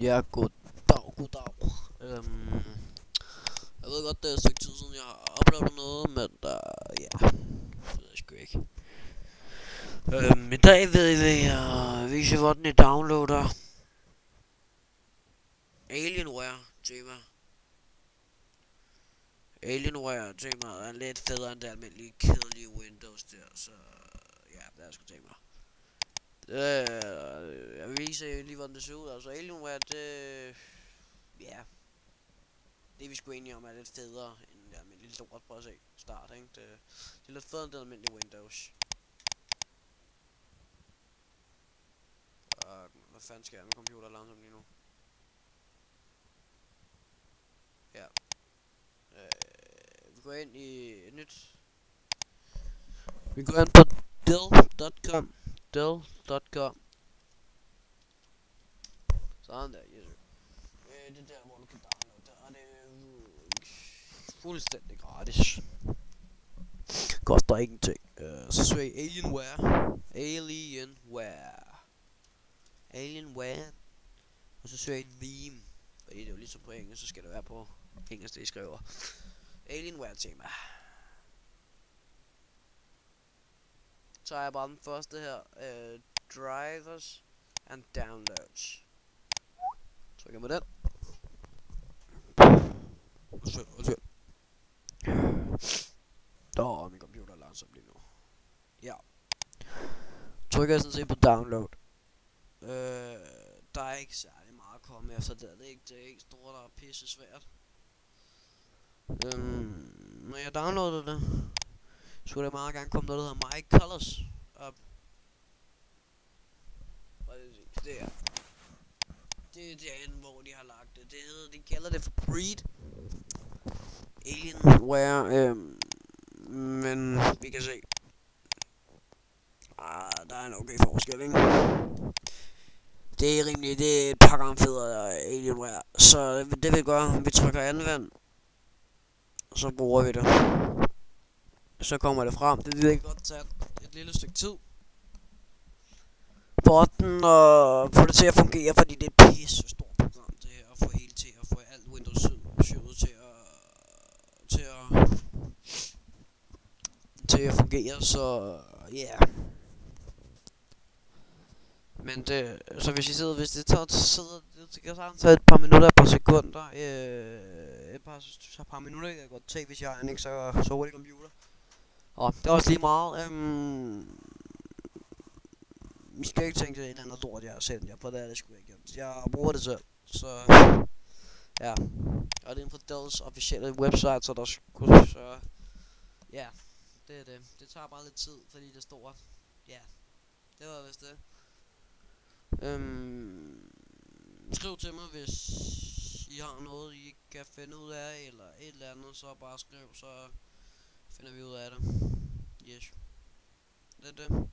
Ja, goddag. Jeg ved godt, det er et stykke tid siden, jeg har uploadet noget, men ja, det ved jeg sgu ikke. I dag vil jeg vise, hvordan jeg downloader Alienware-tema. Alienware-temaet er lidt federe end det almindelige kedelige Windows der, så ja, det er sgu tema. Jeg vil vise lige, hvordan det ser ud. Altså Alienware, ja, det er vi sgu enige om er lidt federe end det almindelige lort. Prøv at se, start, ikke? Det er lidt federe end det almindelige Windows. Hvad fanden sker jeg med computer langsomt lige nu? Ja. Vi går ind i et nyt. Vi går ind på Dell.com. Sådan der, yes. Det er der, hvor du kan downloade det, og det er fuldstændig gratis. Koster ingenting. Så søger jeg Alienware. Og så søger jeg theme. Fordi det er jo ligesom på engelsk, så skal det være på engelsk, det I skriver. Alienware tema. Så er jeg bare den første her. Drivers and downloads. Trykker med den. Min computer er langsomt lige nu. Ja. Trykker jeg sådan set på download. Der er ikke særlig meget at komme efter det. Det er ikke stort, der er pisse svært. Når jeg downloader det, så vil der meget gerne komme noget, der hedder My Colors op. Det er derinde, hvor de har lagt det. De kalder det for Breed Alienware, men vi kan se. Der er en okay forskel, ikke? Det er rimeligt, det er et par gange federe Alienware. Så det vi gør, vi trykker anvend, og så bruger vi det. Så kommer det frem. Det vil godt tage et lille stykke tid for den og få det til at fungere, fordi det er et pisse stort program det her, at få hele til at få alt Windows 7 til at fungere, så ja. Yeah. Men det, så hvis det tager det kan sagtens tage et par minutter, et par sekunder, et par minutter kan jeg godt tage, hvis jeg har en ikke så hurtig computer. Og det er også lige meget, vi skal ikke tænke, det er et eller andet lort, jeg har sendt jer på det, det skulle jeg ikke. Jeg bruger det selv, så ja. Og det er inden for Dells officielle website, så der skulle, så ja, det er det. Det tager bare lidt tid, fordi det står, ja, det var vist det. Skriv til mig, hvis I har noget, I ikke kan finde ud af, eller et eller andet, så bare skriv, så finder vi ud af det. Yes. Det er det.